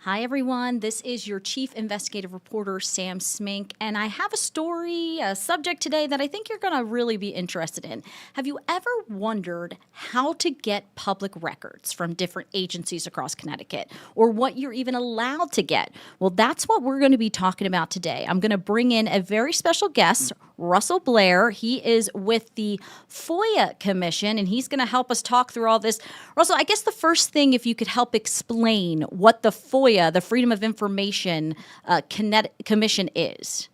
Hi, everyone. This is your chief investigative reporter, Sam Smink, and I have a story, a subject today that I think you're going to really be interested in. Have you ever wondered how to get public records from different agencies across Connecticut, or what you're even allowed to get? Well, that's what we're going to be talking about today. I'm going to bring in a very special guest, Russell Blair. He is with the FOIA Commission, and he's going to help us talk through all this. Russell, I guess the first thing, if you could help explain what the FOIA, the Freedom of Information Commission, is.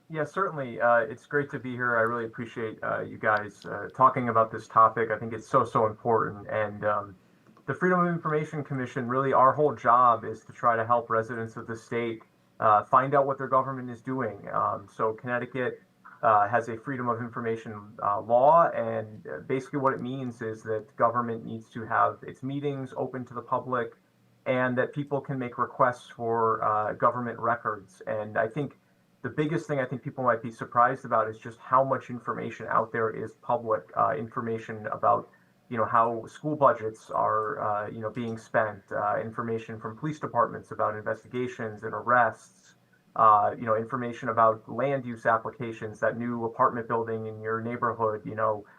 Yeah, certainly. It's great to be here. I really appreciate you guys talking about this topic. I think it's so important. And the Freedom of Information Commission, really, our whole job is to try to help residents of the state find out what their government is doing. So Connecticut has a Freedom of Information law, and basically what it means is that government needs to have its meetings open to the public, and that people can make requests for government records. And I think the biggest thing I think people might be surprised about is just how much information out there is public information about, how school budgets are, being spent, information from police departments about investigations and arrests, information about land use applications, that new apartment building in your neighborhood,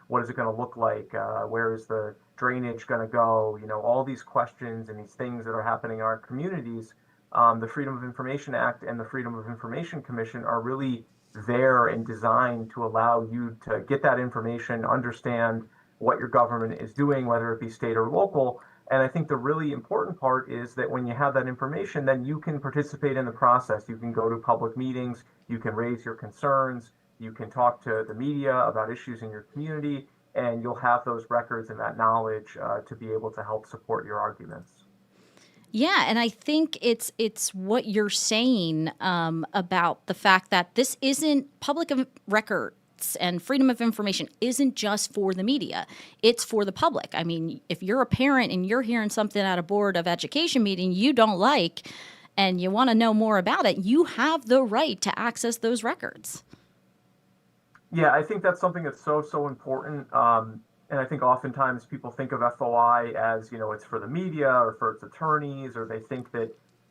what is it going to look like? Where is the drainage going to go? All these questions and these things that are happening in our communities. The Freedom of Information Act and the Freedom of Information Commission are really there and designed to allow you to get that information, understand what your government is doing, whether it be state or local. And I think the really important part is that when you have that information, then you can participate in the process. You can go to public meetings, you can raise your concerns, you can talk to the media about issues in your community, and you'll have those records and that knowledge to be able to help support your arguments. Yeah, and I think it's what you're saying about the fact that this isn't records and freedom of information isn't just for the media; it's for the public. I mean, if you're a parent and you're hearing something at a board of education meeting you don't like, and you want to know more about it, you have the right to access those records. Yeah, I think that's something that's so important. And I think oftentimes people think of FOI as, it's for the media or for its attorneys, or they think that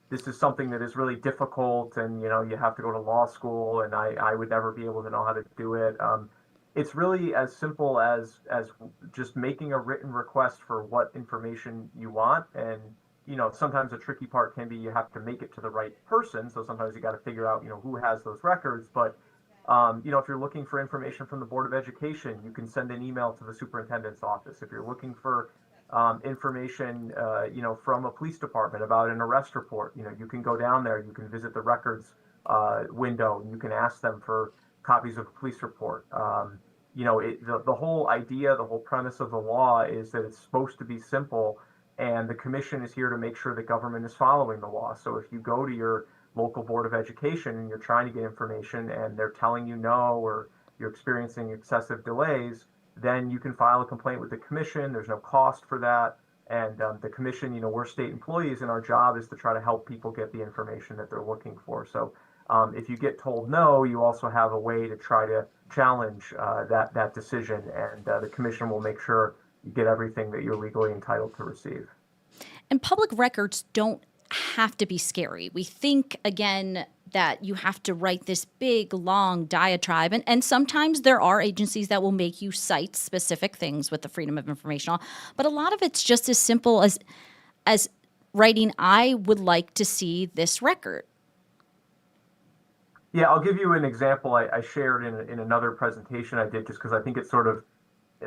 this is something that is really difficult and, you have to go to law school and I would never be able to know how to do it. It's really as simple as just making a written request for what information you want. And, sometimes the tricky part can be you have to make it to the right person. So sometimes you got to figure out, who has those records. But if you're looking for information from the Board of Education, you can send an email to the superintendent's office. If you're looking for information, from a police department about an arrest report, you can go down there, you can visit the records window, and you can ask them for copies of a police report. The whole idea, the whole premise of the law is that it's supposed to be simple, and the commission is here to make sure that government is following the law. So if you go to your local board of education and you're trying to get information and they're telling you no, or you're experiencing excessive delays, then you can file a complaint with the commission. There's no cost for that. And the commission, we're state employees and our job is to try to help people get the information that they're looking for. So if you get told no, you also have a way to try to challenge that decision, and the commission will make sure you get everything that you're legally entitled to receive. And public records don't have to be scary. We think, again, that you have to write this big, long diatribe. And sometimes there are agencies that will make you cite specific things with the Freedom of Information Law. But a lot of it's just as simple as writing, I would like to see this record. Yeah, I'll give you an example I shared in another presentation I did, just because I think it sort of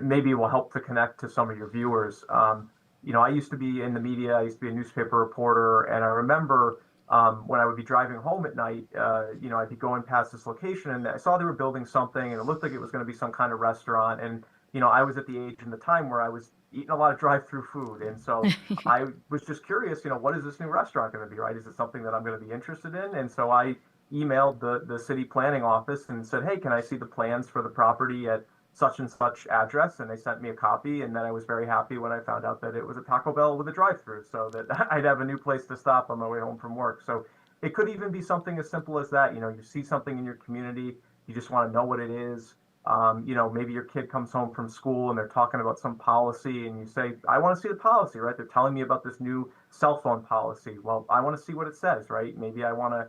maybe will help to connect to some of your viewers. I used to be in the media. I used to be a newspaper reporter, and I remember when I would be driving home at night, I'd be going past this location, and I saw they were building something, and it looked like it was going to be some kind of restaurant. And I was at the age and the time where I was eating a lot of drive-through food, and so I was just curious, what is this new restaurant going to be, right? Is it something that I'm going to be interested in? And so I emailed the city planning office and said, hey, can I see the plans for the property at such and such address? And they sent me a copy, and then I was very happy when I found out that it was a Taco Bell with a drive-through, so that I'd have a new place to stop on my way home from work. So it could even be something as simple as that. You see something in your community, you just want to know what it is. Maybe your kid comes home from school and they're talking about some policy and you say, I want to see the policy, right? They're telling me about this new cell phone policy. Well, I want to see what it says, right? Maybe I want to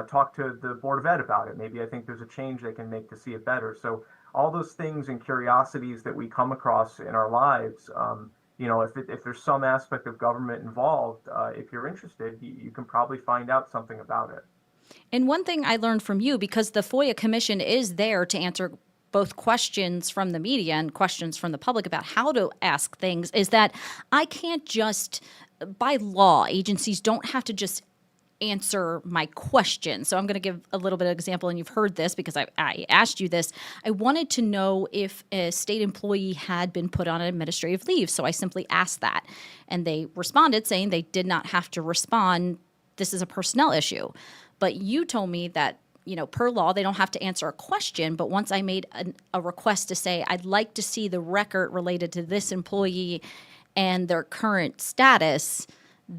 talk to the Board of Ed about it. Maybe I think there's a change they can make to see it better. So all those things and curiosities that we come across in our lives, if there's some aspect of government involved, if you're interested, you can probably find out something about it. And one thing I learned from you, because the FOIA Commission is there to answer both questions from the media and questions from the public about how to ask things, is that I can't just, by law, agencies don't have to just answer my question. So I'm going to give a little bit of example, and you've heard this because I asked you this. I wanted to know if a state employee had been put on administrative leave. So I simply asked that. And they responded saying they did not have to respond. This is a personnel issue. But you told me that, per law, they don't have to answer a question. But once I made a request to say, I'd like to see the record related to this employee and their current status,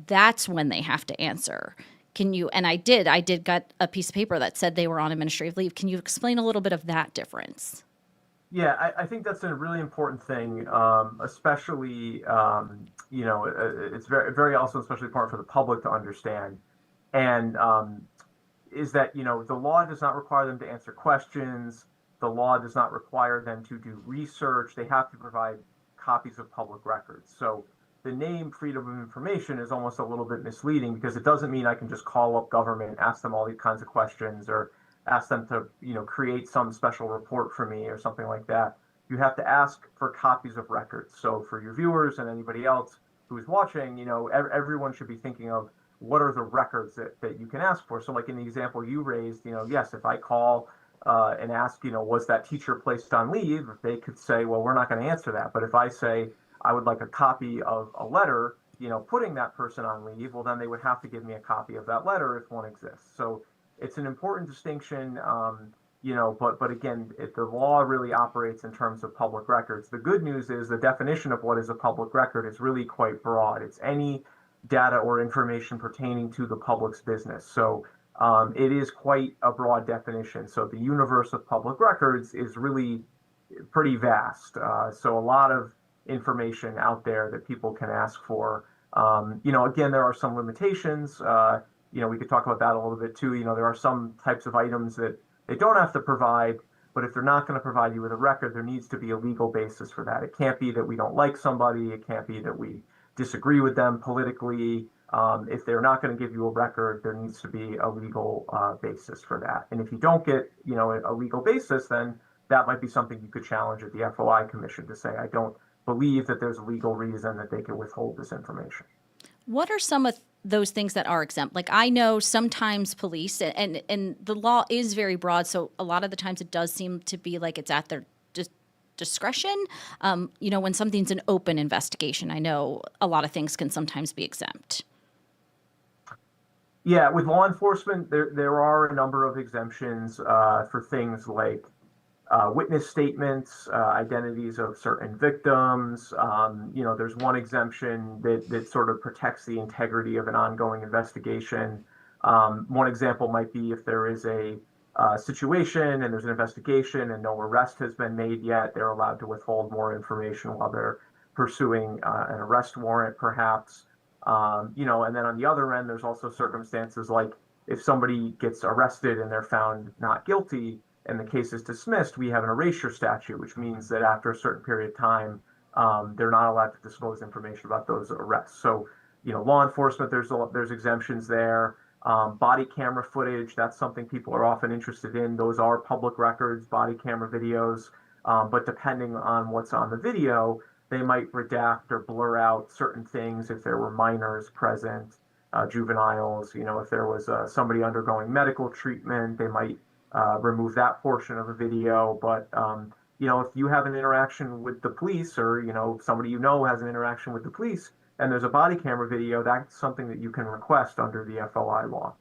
that's when they have to answer. And I did got a piece of paper that said they were on administrative leave. Can you explain a little bit of that difference? Yeah, I think that's a really important thing, especially, it's very, very also especially important for the public to understand. And is that, the law does not require them to answer questions. The law does not require them to do research. They have to provide copies of public records. So the name freedom of information is almost a little bit misleading because it doesn't mean I can just call up government, ask them all these kinds of questions, or ask them to, create some special report for me or something like that. You have to ask for copies of records. So for your viewers and anybody else who's watching, everyone should be thinking of what are the records that you can ask for. So like in the example you raised, yes, if I call and ask, was that teacher placed on leave, they could say, well, we're not going to answer that. But if I say, I would like a copy of a letter, putting that person on leave, well, then they would have to give me a copy of that letter if one exists. So it's an important distinction, but again, the law really operates in terms of public records. The good news is the definition of what is a public record is really quite broad. It's any data or information pertaining to the public's business. So it is quite a broad definition. So the universe of public records is really pretty vast. So a lot of information out there that people can ask for. Again, there are some limitations. We could talk about that a little bit too. There are some types of items that they don't have to provide, but if they're not going to provide you with a record, there needs to be a legal basis for that. It can't be that we don't like somebody. It can't be that we disagree with them politically. If they're not going to give you a record, there needs to be a legal basis for that. And if you don't get, a legal basis, then that might be something you could challenge at the FOI Commission to say, I don't believe that there's a legal reason that they can withhold this information. What are some of those things that are exempt? Like I know sometimes police, and the law is very broad, so a lot of the times it does seem to be like it's at their discretion. When something's an open investigation, I know a lot of things can sometimes be exempt. Yeah, with law enforcement, there are a number of exemptions for things like witness statements, identities of certain victims. There's one exemption that sort of protects the integrity of an ongoing investigation. One example might be if there is a situation and there's an investigation and no arrest has been made yet, they're allowed to withhold more information while they're pursuing an arrest warrant, perhaps. And then on the other end, there's also circumstances like if somebody gets arrested and they're found not guilty, and the case is dismissed, we have an erasure statute, which means that after a certain period of time, they're not allowed to disclose information about those arrests. So, law enforcement, there's exemptions there. Body camera footage, that's something people are often interested in. Those are public records, body camera videos. But depending on what's on the video, they might redact or blur out certain things if there were minors present, juveniles. If there was somebody undergoing medical treatment, they might remove that portion of a video. But if you have an interaction with the police, or somebody has an interaction with the police, and there's a body camera video, that's something that you can request under the FOI law.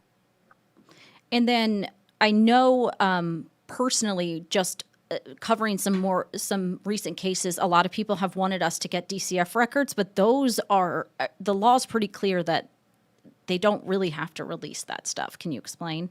And then I know personally, just covering some recent cases, a lot of people have wanted us to get DCF records, but those are the law's pretty clear that they don't really have to release that stuff. Can you explain?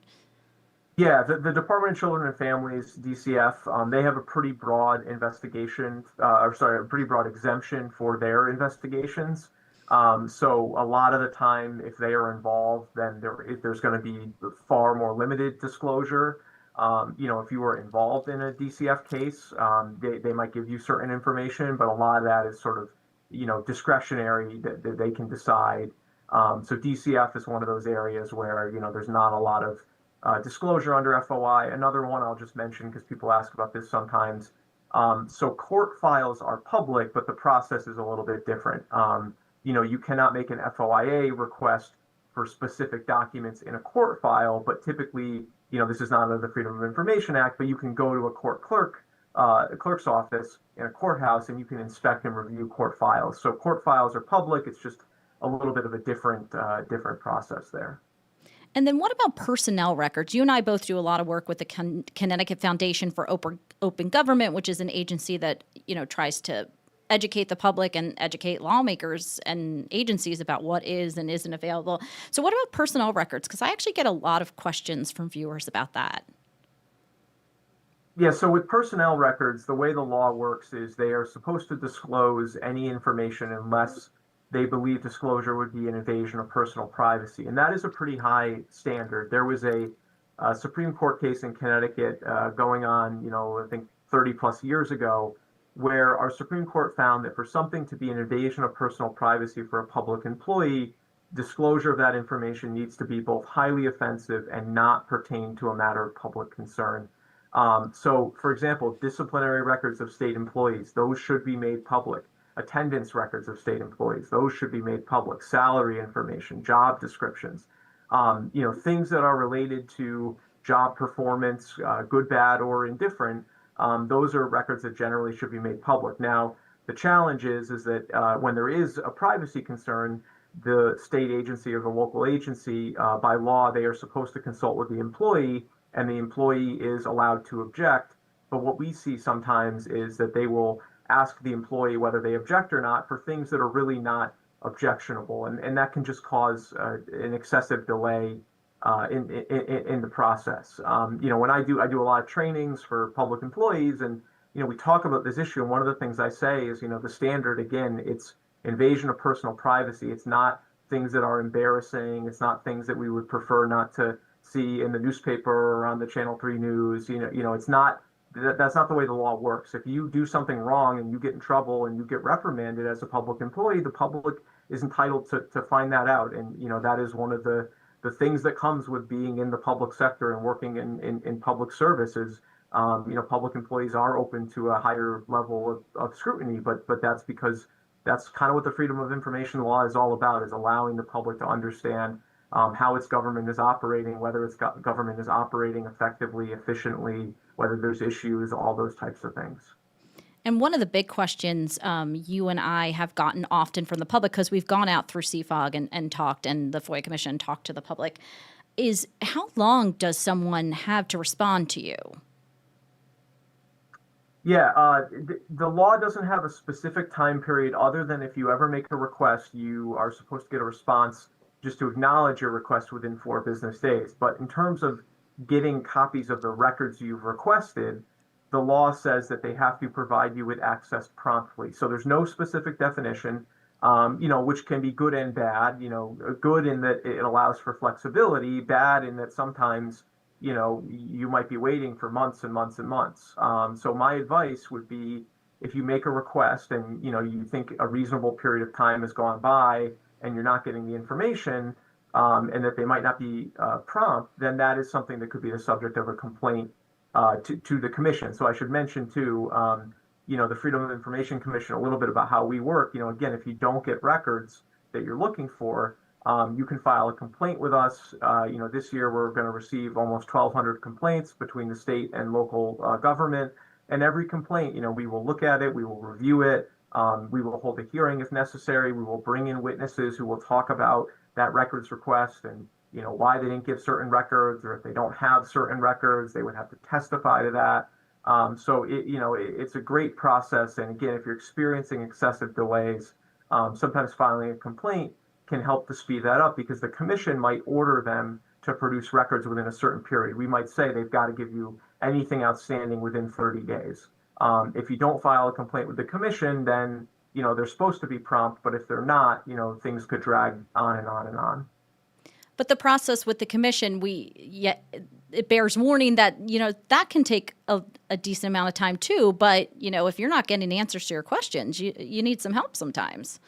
Yeah, the Department of Children and Families, DCF, they have a pretty broad investigation, or sorry, a pretty broad exemption for their investigations. So a lot of the time, if they are involved, then there's going to be far more limited disclosure. If you were involved in a DCF case, they might give you certain information, but a lot of that is sort of, discretionary that they can decide. So DCF is one of those areas where, there's not a lot of disclosure under FOI. Another one I'll just mention because people ask about this sometimes. So court files are public, but the process is a little bit different. You cannot make an FOIA request for specific documents in a court file, but typically, this is not under the Freedom of Information Act, but you can go to a clerk's office in a courthouse, and you can inspect and review court files. So court files are public. It's just a little bit of a different process there. And then what about personnel records? You and I both do a lot of work with the Connecticut Foundation for Open Government, which is an agency that, tries to educate the public and educate lawmakers and agencies about what is and isn't available. So what about personnel records? Because I actually get a lot of questions from viewers about that. Yeah, so with personnel records, the way the law works is they are supposed to disclose any information unless they believe disclosure would be an invasion of personal privacy. And that is a pretty high standard. There was a Supreme Court case in Connecticut going on, I think 30 plus years ago, where our Supreme Court found that for something to be an invasion of personal privacy for a public employee, disclosure of that information needs to be both highly offensive and not pertain to a matter of public concern. So, for example, disciplinary records of state employees, those should be made public. Attendance records of state employees, those should be made public. Salary information, job descriptions, things that are related to job performance, good, bad, or indifferent, those are records that generally should be made public. Now, the challenge is that when there is a privacy concern, the state agency or the local agency, by law, they are supposed to consult with the employee, and the employee is allowed to object. But what we see sometimes is that they will ask the employee whether they object or not for things that are really not objectionable, and that can just cause an excessive delay in the process. When I do a lot of trainings for public employees, and we talk about this issue, and one of the things I say is, the standard, again, it's invasion of personal privacy. It's not things that are embarrassing. It's not things that we would prefer not to see in the newspaper or on the Channel 3 news. It's not. That's not the way the law works. If you do something wrong and you get in trouble and you get reprimanded as a public employee, the public is entitled to find that out. And, that is one of the things that comes with being in the public sector and working in public services. Public employees are open to a higher level of scrutiny, but that's because that's kind of what the Freedom of Information law is all about, is allowing the public to understand how its government is operating, whether its government is operating effectively, efficiently, whether there's issues, all those types of things. And one of the big questions you and I have gotten often from the public, because we've gone out through CFOG and talked, and the FOIA Commission talked to the public, is how long does someone have to respond to you? Yeah, the law doesn't have a specific time period other than if you ever make a request, you are supposed to get a response just to acknowledge your request within 4 business days. But in terms of getting copies of the records you've requested, the law says that they have to provide you with access promptly. So there's no specific definition, which can be good and bad. Good in that it allows for flexibility, bad in that sometimes, you might be waiting for months and months and months. So my advice would be, if you make a request and, you think a reasonable period of time has gone by and you're not getting the information, and that they might not be prompt, then that is something that could be the subject of a complaint to the commission. So I should mention too, the Freedom of Information Commission, a little bit about how we work. Again, if you don't get records that you're looking for, you can file a complaint with us. This year we're going to receive almost 1,200 complaints between the state and local government. And every complaint, we will look at it, we will review it, we will hold a hearing if necessary. We will bring in witnesses who will talk about that records request and why they didn't give certain records, or if they don't have certain records, they would have to testify to that. So it's a great process. And again, if you're experiencing excessive delays, sometimes filing a complaint can help to speed that up, because the commission might order them to produce records within a certain period. We might say they've got to give you anything outstanding within 30 days. If you don't file a complaint with the commission, then they're supposed to be prompt, but if they're not, things could drag on and on and on. But the process with the commission, it bears warning that, that can take a decent amount of time too. But, if you're not getting answers to your questions, you need some help sometimes.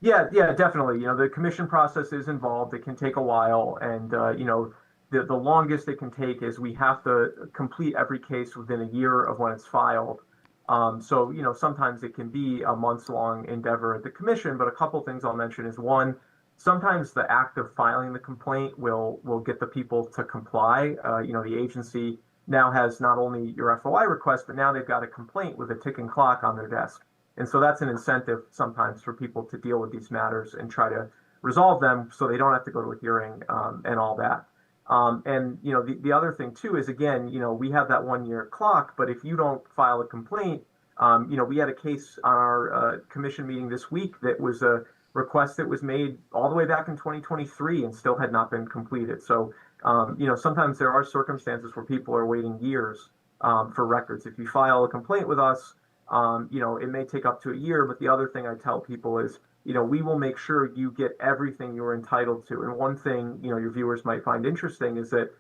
Yeah, definitely. The commission process is involved. It can take a while. And, the longest it can take is we have to complete every case within a year of when it's filed. So, sometimes it can be a months-long endeavor at the commission. But a couple things I'll mention is, one, sometimes the act of filing the complaint will get the people to comply. The agency now has not only your FOI request, but now they've got a complaint with a ticking clock on their desk. And so that's an incentive sometimes for people to deal with these matters and try to resolve them so they don't have to go to a hearing and all that. And the other thing too is, again, we have that 1 year clock, but if you don't file a complaint, we had a case on our commission meeting this week that was a request that was made all the way back in 2023 and still had not been completed. So, sometimes there are circumstances where people are waiting years for records. If you file a complaint with us, it may take up to a year, but the other thing I tell people is, we will make sure you get everything you're entitled to. And one thing, your viewers might find interesting is that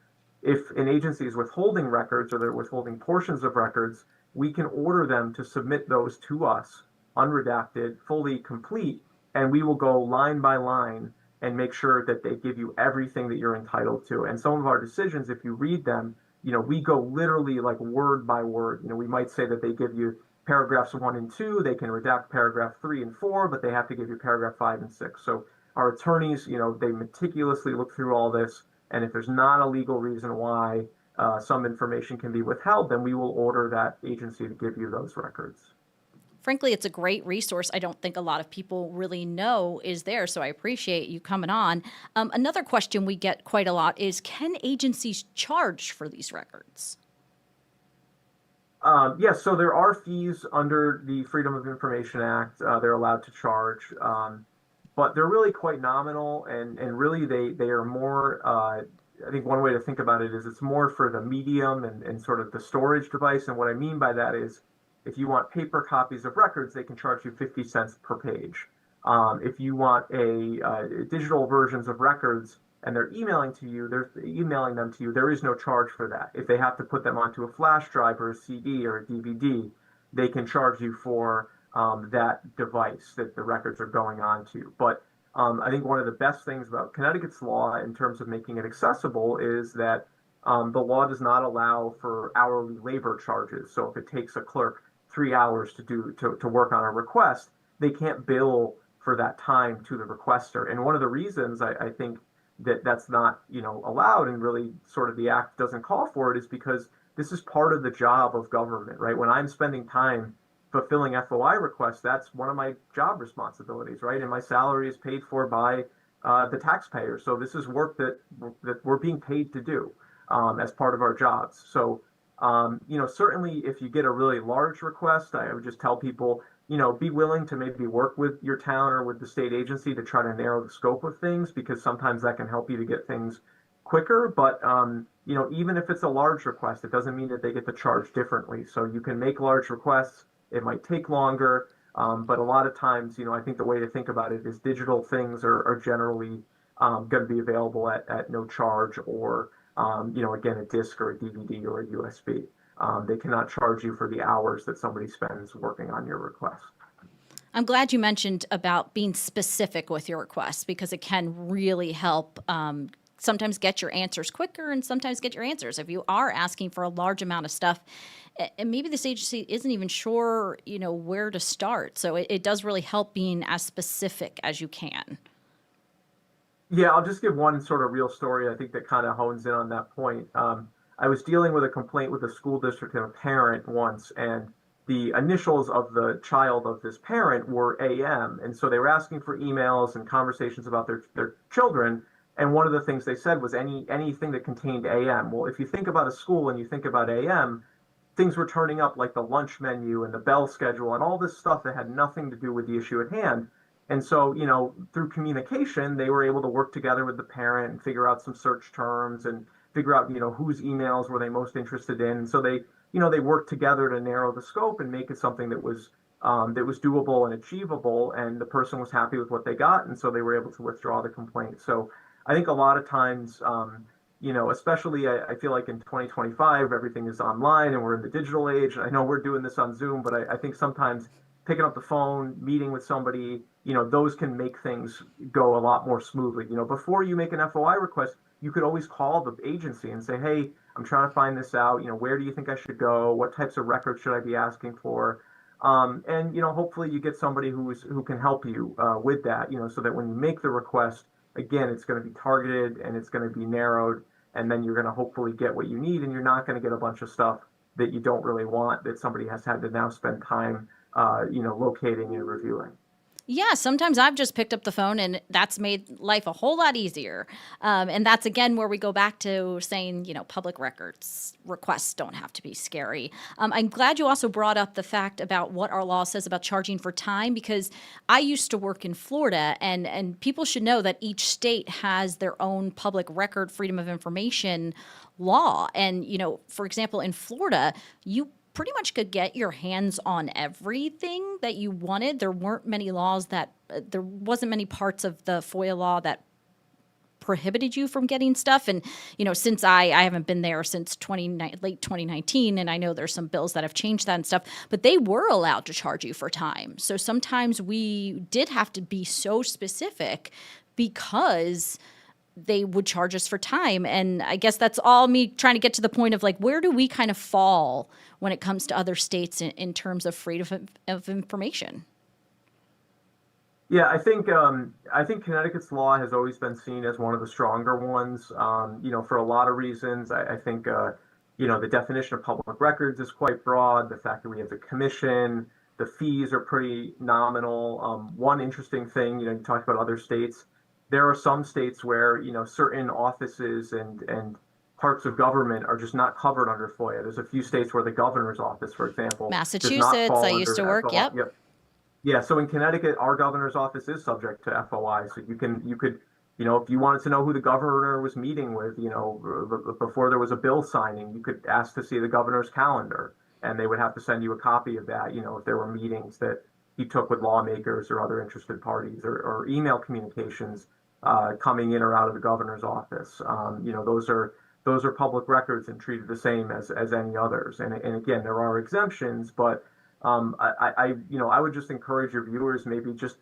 if an agency is withholding records or they're withholding portions of records, we can order them to submit those to us, unredacted, fully complete, and we will go line by line and make sure that they give you everything that you're entitled to. And some of our decisions, if you read them, we go literally like word by word. We might say that they give you paragraphs 1 and 2, they can redact paragraph 3 and 4, but they have to give you paragraph 5 and 6. So our attorneys, they meticulously look through all this. And if there's not a legal reason why some information can be withheld, then we will order that agency to give you those records. Frankly, it's a great resource. I don't think a lot of people really know is there, so I appreciate you coming on. Another question we get quite a lot is, can agencies charge for these records? Yes, so there are fees under the Freedom of Information Act. They're allowed to charge, but they're really quite nominal, and really they are more, I think one way to think about it is it's more for the medium and sort of the storage device. And what I mean by that is, if you want paper copies of records, they can charge you 50 cents per page. If you want digital versions of records and they're emailing them to you, there is no charge for that. If they have to put them onto a flash drive or a CD or a DVD, they can charge you for that device that the records are going on to. But I think one of the best things about Connecticut's law in terms of making it accessible is that the law does not allow for hourly labor charges. So if it takes a clerk 3 hours to work on a request, they can't bill for that time to the requester. And one of the reasons I think that's not allowed, and really sort of the act doesn't call for it, is because this is part of the job of government, right? When I'm spending time fulfilling FOI requests, that's one of my job responsibilities, right? And my salary is paid for by the taxpayer. So this is work that we're being paid to do as part of our jobs. So certainly if you get a really large request, I would just tell people, be willing to maybe work with your town or with the state agency to try to narrow the scope of things, because sometimes that can help you to get things quicker. But, even if it's a large request, it doesn't mean that they get to charge differently. So you can make large requests. It might take longer. But a lot of times, I think the way to think about it is digital things are generally going to be available at no charge, or, again, a disc or a DVD or a USB. They cannot charge you for the hours that somebody spends working on your request. I'm glad you mentioned about being specific with your requests, because it can really help sometimes get your answers quicker and sometimes get your answers. If you are asking for a large amount of stuff, and maybe this agency isn't even sure, where to start. So it does really help being as specific as you can. Yeah, I'll just give one sort of real story, I think, that kind of hones in on that point. I was dealing with a complaint with a school district and a parent once, and the initials of the child of this parent were AM. And so they were asking for emails and conversations about their children. And one of the things they said was anything that contained AM. Well, if you think about a school and you think about AM, things were turning up like the lunch menu and the bell schedule and all this stuff that had nothing to do with the issue at hand. And so, through communication, they were able to work together with the parent and figure out some search terms and figure out, whose emails were they most interested in. And so they worked together to narrow the scope and make it something that was doable and achievable. And the person was happy with what they got. And so they were able to withdraw the complaint. So I think a lot of times, especially I feel like in 2025, everything is online and we're in the digital age. And I know we're doing this on Zoom, but I think sometimes picking up the phone, meeting with somebody, those can make things go a lot more smoothly. Before you make an FOI request, you could always call the agency and say, hey, I'm trying to find this out. Where do you think I should go? What types of records should I be asking for? And hopefully you get somebody who can help you with that, so that when you make the request, again, it's going to be targeted and it's going to be narrowed, and then you're going to hopefully get what you need, and you're not going to get a bunch of stuff that you don't really want that somebody has had to now spend time, locating and reviewing. Yeah, sometimes I've just picked up the phone and that's made life a whole lot easier. And that's again where we go back to saying, public records requests don't have to be scary. I'm glad you also brought up the fact about what our law says about charging for time, because I used to work in Florida, and people should know that each state has their own public record freedom of information law. And, for example, in Florida, you pretty much could get your hands on everything that you wanted. There weren't many laws there wasn't many parts of the FOIA law that prohibited you from getting stuff. And, since I haven't been there since late 2019, and I know there's some bills that have changed that and stuff, but they were allowed to charge you for time. So sometimes we did have to be so specific because they would charge us for time. And I guess that's all me trying to get to the point of where do we kind of fall when it comes to other states in terms of freedom of information? Yeah, I think Connecticut's law has always been seen as one of the stronger ones, for a lot of reasons. I think, the definition of public records is quite broad. The fact that we have the commission, the fees are pretty nominal. One interesting thing, you talked about other states. There are some states where, certain offices and parts of government are just not covered under FOIA. There's a few states where the governor's office, for example, Massachusetts, I used to work. Yep. Yeah. So in Connecticut, our governor's office is subject to FOI. So you could, if you wanted to know who the governor was meeting with, before there was a bill signing, you could ask to see the governor's calendar, and they would have to send you a copy of that, if there were meetings that he took with lawmakers or other interested parties, or email communications coming in or out of the governor's office. Those are public records and treated the same as any others. And again, there are exemptions, but I would just encourage your viewers, maybe just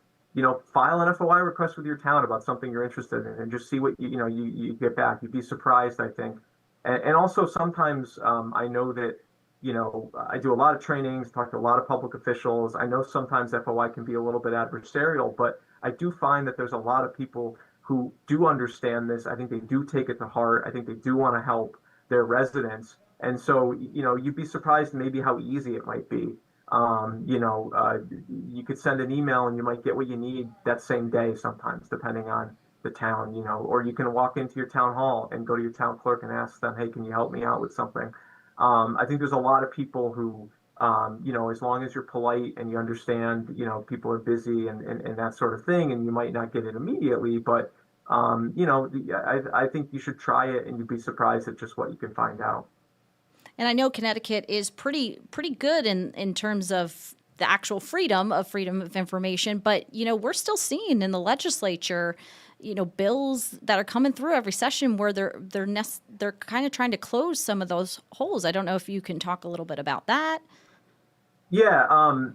file an FOI request with your town about something you're interested in, and just see what you get back. You'd be surprised, I think. And also sometimes I know that I do a lot of trainings, talk to a lot of public officials. I know sometimes FOI can be a little bit adversarial, but I do find that there's a lot of people who do understand this. I think they do take it to heart. I think they do want to help their residents. And so, you'd be surprised maybe how easy it might be. You could send an email and you might get what you need that same day sometimes, depending on the town, or you can walk into your town hall and go to your town clerk and ask them, hey, can you help me out with something? I think there's a lot of people who, as long as you're polite and you understand, people are busy and that sort of thing, and you might not get it immediately, but, I think you should try it, and you'd be surprised at just what you can find out. And I know Connecticut is pretty good in terms of the actual freedom of information, but we're still seeing in the legislature, bills that are coming through every session where they're kind of trying to close some of those holes. I don't know if you can talk a little bit about that. Yeah, I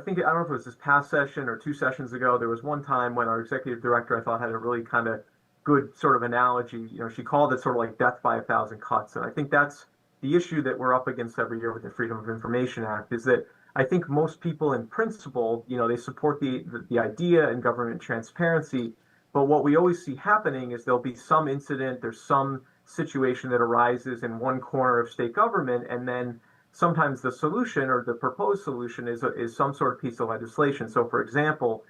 think, I don't know if it was this past session or 2 sessions ago, there was one time when our executive director, I thought, had a really kind of good sort of analogy. She called it sort of like death by a thousand cuts. And I think that's the issue that we're up against every year with the Freedom of Information Act, is that I think most people in principle, they support the idea and government transparency. But what we always see happening is there'll be some incident, there's some situation that arises in one corner of state government, and then sometimes the solution or the proposed solution is some sort of piece of legislation. So, for example,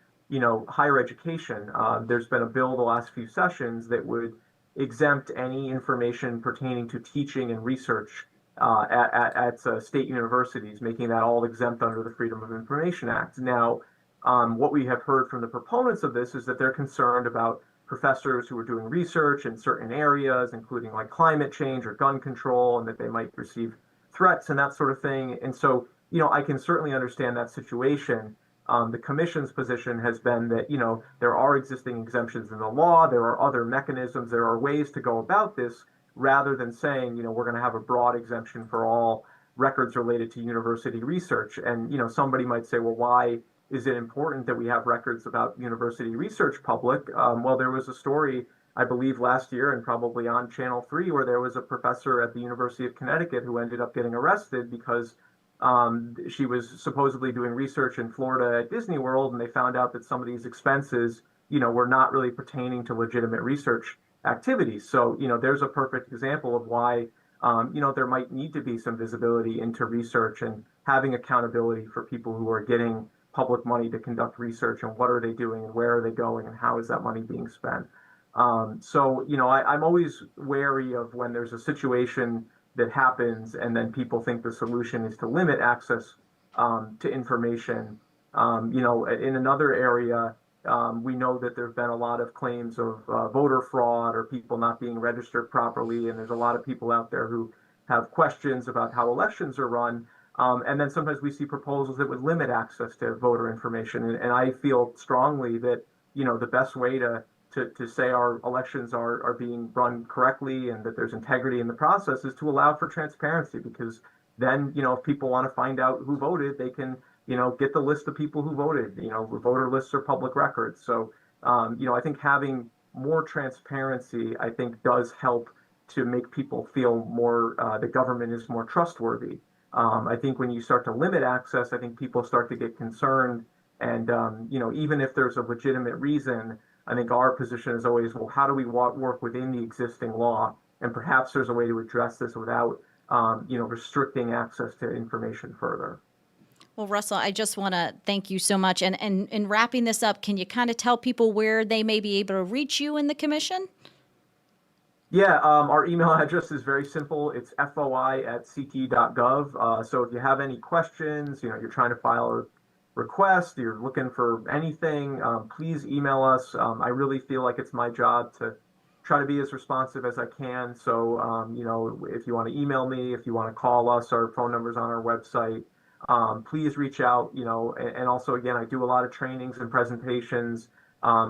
higher education, there's been a bill the last few sessions that would exempt any information pertaining to teaching and research at state universities, making that all exempt under the Freedom of Information Act. Now, What we have heard from the proponents of this is that they're concerned about professors who are doing research in certain areas, including like climate change or gun control, and that they might receive threats and that sort of thing. And so, I can certainly understand that situation. The commission's position has been that, there are existing exemptions in the law, there are other mechanisms, there are ways to go about this rather than saying, we're going to have a broad exemption for all records related to university research. And, somebody might say, well, why is it important that we have records about university research public? Well, there was a story, I believe, last year and probably on Channel 3 where there was a professor at the University of Connecticut who ended up getting arrested because she was supposedly doing research in Florida at Disney World, and they found out that some of these expenses, were not really pertaining to legitimate research activities. So, there's a perfect example of why, there might need to be some visibility into research and having accountability for people who are getting public money to conduct research, and what are they doing and where are they going and how is that money being spent. So, I'm always wary of when there's a situation that happens and then people think the solution is to limit access to information. In another area, we know that there have been a lot of claims of voter fraud or people not being registered properly, and there's a lot of people out there who have questions about how elections are run. And then sometimes we see proposals that would limit access to voter information. And I feel strongly that, the best way to say our elections are being run correctly and that there's integrity in the process is to allow for transparency, because then, if people want to find out who voted, they can, get the list of people who voted. Voter lists are public records. So, I think having more transparency, I think, does help to make people feel more, the government is more trustworthy. I think when you start to limit access, I think people start to get concerned. And, even if there's a legitimate reason, I think our position is always, well, how do we work within the existing law? And perhaps there's a way to address this without, restricting access to information further. Well, Russell, I just want to thank you so much. And in wrapping this up, can you kind of tell people where they may be able to reach you in the commission? Yeah, our email address is very simple. It's foi@ct.gov. So if you have any questions, you're trying to file a request, you're looking for anything, please email us. I really feel like it's my job to try to be as responsive as I can. So, if you want to email me, if you want to call us, our phone number's on our website. Please reach out, and also, again, I do a lot of trainings and presentations.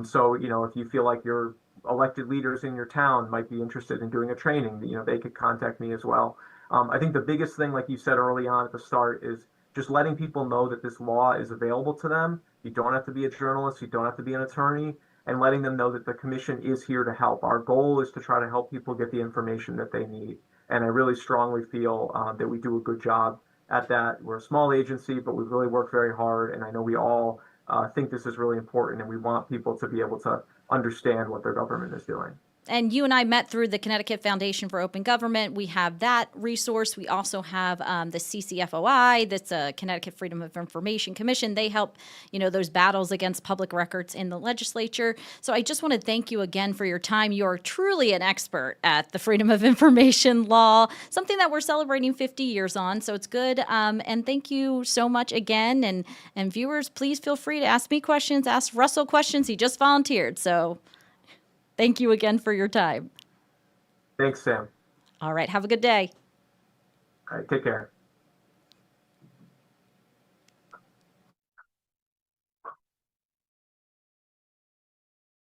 So, if you feel like your elected leaders in your town might be interested in doing a training, they could contact me as well. I think the biggest thing, like you said early on at the start, is just letting people know that this law is available to them. You don't have to be a journalist, you don't have to be an attorney, and letting them know that the commission is here to help. Our goal is to try to help people get the information that they need. And I really strongly feel that we do a good job at that. We're a small agency, but we really work very hard. And I know we all think this is really important, and we want people to be able to understand what their government is doing. And you and I met through the Connecticut Foundation for Open Government. We have that resource. We also have the CCFOI, that's a Connecticut Freedom of Information Commission. They help, those battles against public records in the legislature. So I just want to thank you again for your time. You are truly an expert at the Freedom of Information law, something that we're celebrating 50 years on. So it's good. And thank you so much again. And viewers, please feel free to ask me questions, ask Russell questions. He just volunteered. So thank you again for your time. Thanks, Sam. All right. Have a good day. All right. Take care.